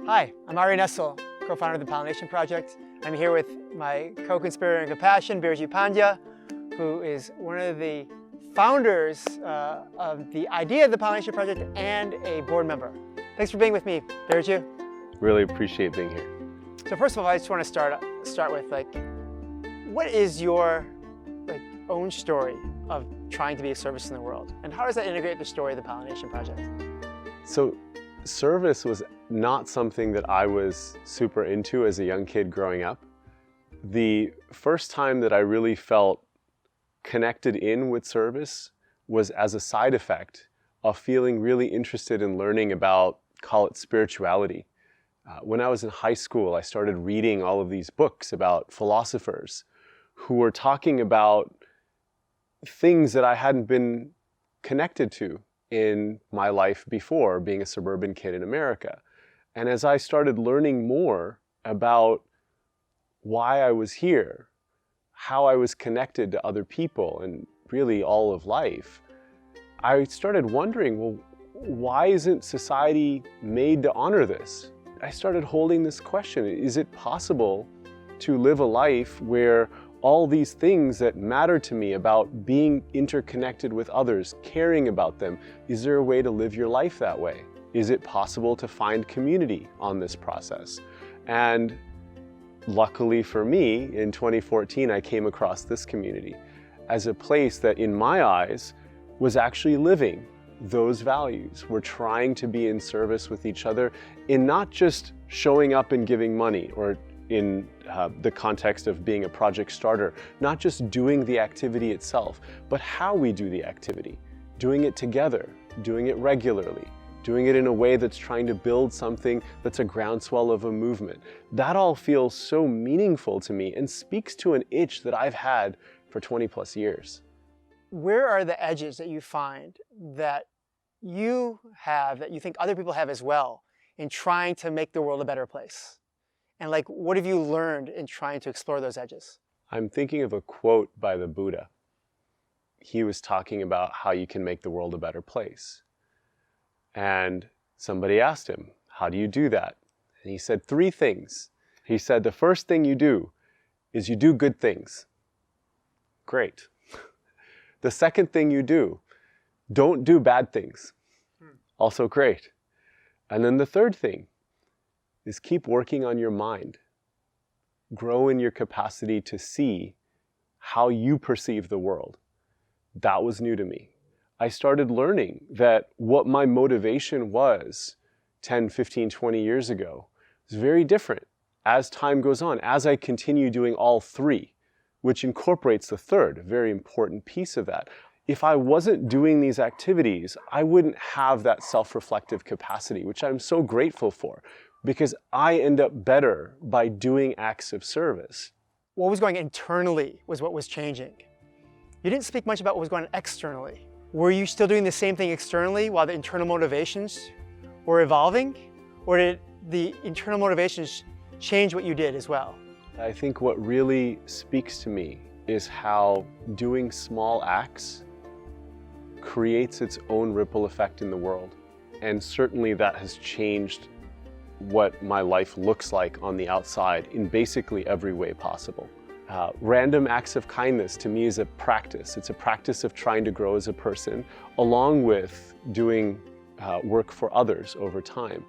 Hi, I'm Ari Nessel, co-founder of the Pollination Project. I'm here with my co-conspirator in compassion, Birju Pandya, who is one of the founders of the idea of the Pollination Project and a board member. Thanks for being with me, Birju. Really appreciate being here. So first of all, I just want to start with what is your own story of trying to be a service in the world, and how does that integrate the story of the Pollination Project? So service was not something that I was super into as a young kid growing up. The first time that I really felt connected in with service was as a side effect of feeling really interested in learning about, call it spirituality. When I was in high school, I started reading all of these books about philosophers who were talking about things that I hadn't been connected to in my life before, being a suburban kid in America. And as I started learning more about why I was here, how I was connected to other people, and really all of life, I started wondering, well, why isn't society made to honor this? I started holding this question: is it possible to live a life where all these things that matter to me about being interconnected with others, caring about them, is there a way to live your life that way? Is it possible to find community on this process? And luckily for me, in 2014, I came across this community as a place that, in my eyes, was actually living those values. We're trying to be in service with each other in not just showing up and giving money, or in the context of being a project starter, not just doing the activity itself, but how we do the activity. Doing it together, doing it regularly, doing it in a way that's trying to build something that's a groundswell of a movement. That all feels so meaningful to me and speaks to an itch that I've had for 20 plus years. Where are the edges that you find that you have, that you think other people have as well, in trying to make the world a better place? And what have you learned in trying to explore those edges? I'm thinking of a quote by the Buddha. He was talking about how you can make the world a better place. And somebody asked him, how do you do that? And he said 3 things. He said, the first thing you do is you do good things. Great. The second thing you do, don't do bad things. Also great. And then the third thing is keep working on your mind. Grow in your capacity to see how you perceive the world. That was new to me. I started learning that what my motivation was 10, 15, 20 years ago is very different as time goes on, as I continue doing all 3, which incorporates the third, a very important piece of that. If I wasn't doing these activities, I wouldn't have that self-reflective capacity, which I'm so grateful for, because I end up better by doing acts of service. What was going internally was what was changing. You didn't speak much about what was going on externally. Were you still doing the same thing externally while the internal motivations were evolving? Or did the internal motivations change what you did as well? I think what really speaks to me is how doing small acts creates its own ripple effect in the world. And certainly that has changed what my life looks like on the outside in basically every way possible. Random acts of kindness to me is a practice. It's a practice of trying to grow as a person, along with doing work for others over time.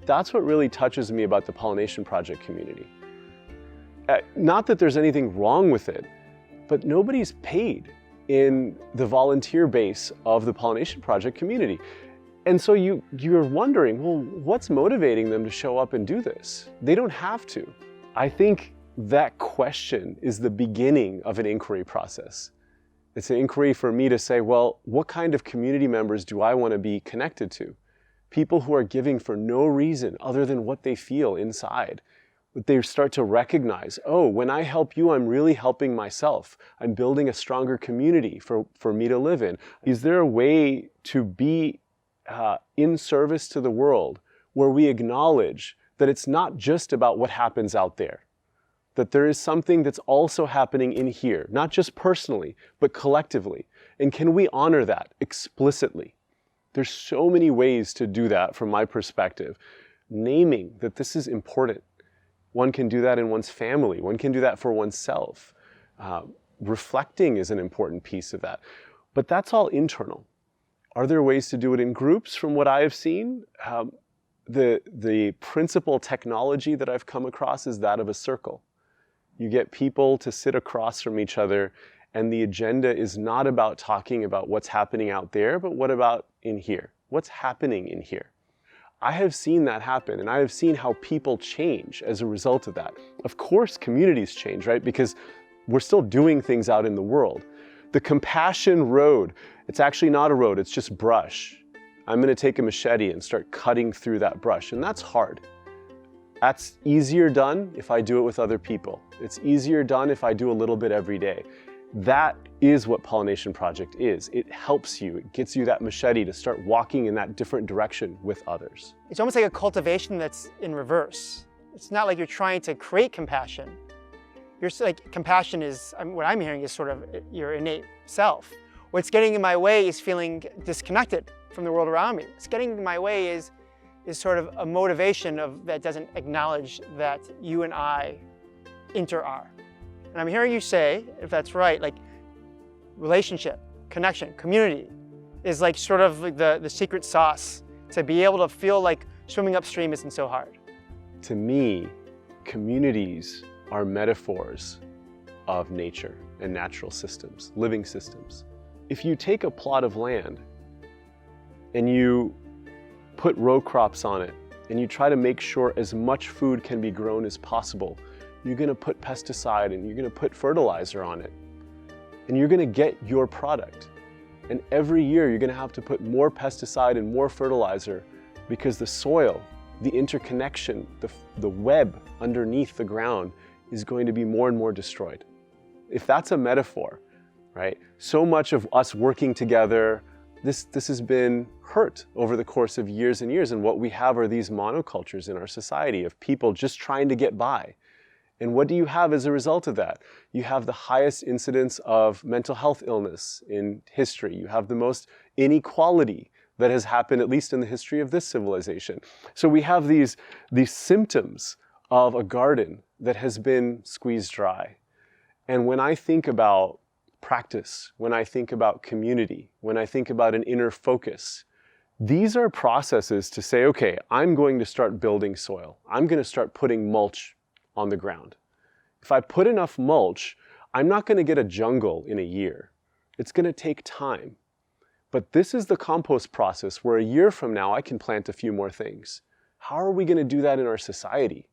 That's what really touches me about the Pollination Project community. Not that there's anything wrong with it, but nobody's paid in the volunteer base of the Pollination Project community. And so you're wondering, well, what's motivating them to show up and do this? They don't have to. I think that question is the beginning of an inquiry process. It's an inquiry for me to say, well, what kind of community members do I want to be connected to? People who are giving for no reason other than what they feel inside. They start to recognize, oh, when I help you, I'm really helping myself. I'm building a stronger community for me to live in. Is there a way to be in service to the world where we acknowledge that it's not just about what happens out there, that there is something that's also happening in here, not just personally, but collectively? And can we honor that explicitly? There's so many ways to do that from my perspective. Naming that this is important. One can do that in one's family. One can do that for oneself. Reflecting is an important piece of that. But that's all internal. Are there ways to do it in groups from what I have seen? The principal technology that I've come across is that of a circle. You get people to sit across from each other, and the agenda is not about talking about what's happening out there, but what about in here? What's happening in here? I have seen that happen, and I have seen how people change as a result of that. Of course, communities change, right? Because we're still doing things out in the world. The compassion road, it's actually not a road, it's just brush. I'm going to take a machete and start cutting through that brush, and that's hard. That's easier done if I do it with other people. It's easier done if I do a little bit every day. That is what Pollination Project is. It helps you, it gets you that machete to start walking in that different direction with others. It's almost like a cultivation that's in reverse. It's not like you're trying to create compassion. Compassion is, what I'm hearing is sort of your innate self. What's getting in my way is feeling disconnected from the world around me. What's getting in my way is sort of a motivation that doesn't acknowledge that you and I inter-are. And I'm hearing you say, if that's right, like relationship, connection, community is like sort of like the secret sauce to be able to feel like swimming upstream isn't so hard. To me, communities are metaphors of nature and natural systems, living systems. If you take a plot of land and you put row crops on it and you try to make sure as much food can be grown as possible, you're going to put pesticide and you're going to put fertilizer on it. And you're going to get your product. And every year you're going to have to put more pesticide and more fertilizer because the soil, the interconnection, the web underneath the ground is going to be more and more destroyed. If that's a metaphor, right? So much of us working together, this has been hurt over the course of years and years. And what we have are these monocultures in our society of people just trying to get by. And what do you have as a result of that? You have the highest incidence of mental health illness in history. You have the most inequality that has happened, at least in the history of this civilization. So we have these symptoms of a garden that has been squeezed dry. And when I think about practice, when I think about community, when I think about an inner focus, these are processes to say, okay, I'm going to start building soil. I'm going to start putting mulch on the ground. If I put enough mulch, I'm not going to get a jungle in a year. It's going to take time. But this is the compost process where a year from now I can plant a few more things. How are we going to do that in our society?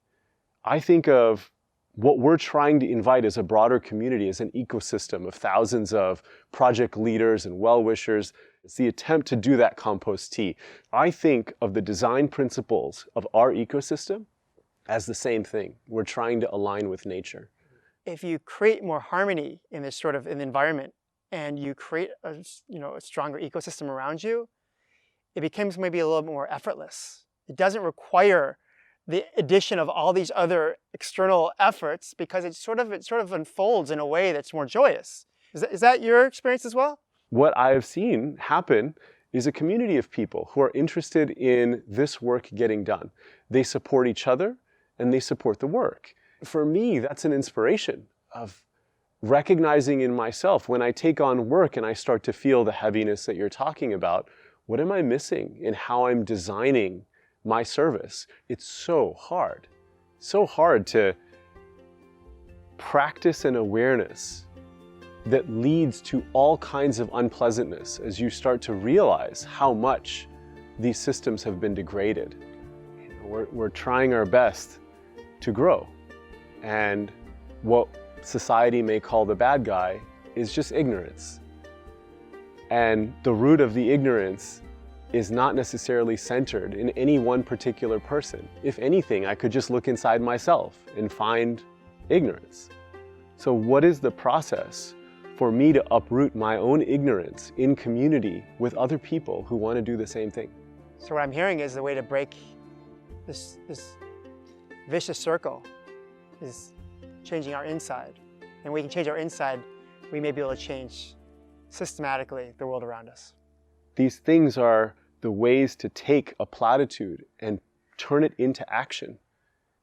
I think of what we're trying to invite as a broader community, as an ecosystem of thousands of project leaders and well-wishers. It's the attempt to do that compost tea. I think of the design principles of our ecosystem as the same thing. We're trying to align with nature. If you create more harmony in this sort of in the environment and you create a stronger ecosystem around you, it becomes maybe a little bit more effortless. It doesn't require the addition of all these other external efforts because it sort of unfolds in a way that's more joyous. Is that your experience as well? What I have seen happen is a community of people who are interested in this work getting done. They support each other and they support the work. For me, that's an inspiration of recognizing in myself when I take on work and I start to feel the heaviness that you're talking about, what am I missing in how I'm designing my service? It's so hard to practice an awareness that leads to all kinds of unpleasantness as you start to realize how much these systems have been degraded. We're trying our best to grow. And what society may call the bad guy is just ignorance. And the root of the ignorance is not necessarily centered in any one particular person. If anything, I could just look inside myself and find ignorance. So what is the process for me to uproot my own ignorance in community with other people who want to do the same thing? So what I'm hearing is the way to break this vicious circle is changing our inside. And when we can change our inside, we may be able to change systematically the world around us. These things are the ways to take a platitude and turn it into action.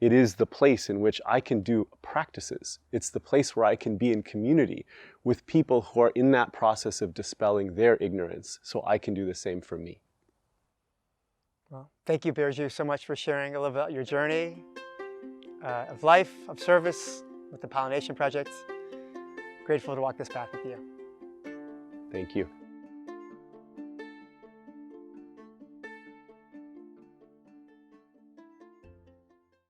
It is the place in which I can do practices. It's the place where I can be in community with people who are in that process of dispelling their ignorance, so I can do the same for me. Well, thank you, Birju, so much for sharing a little about your journey of life, of service with the Pollination Project. Grateful to walk this path with you. Thank you.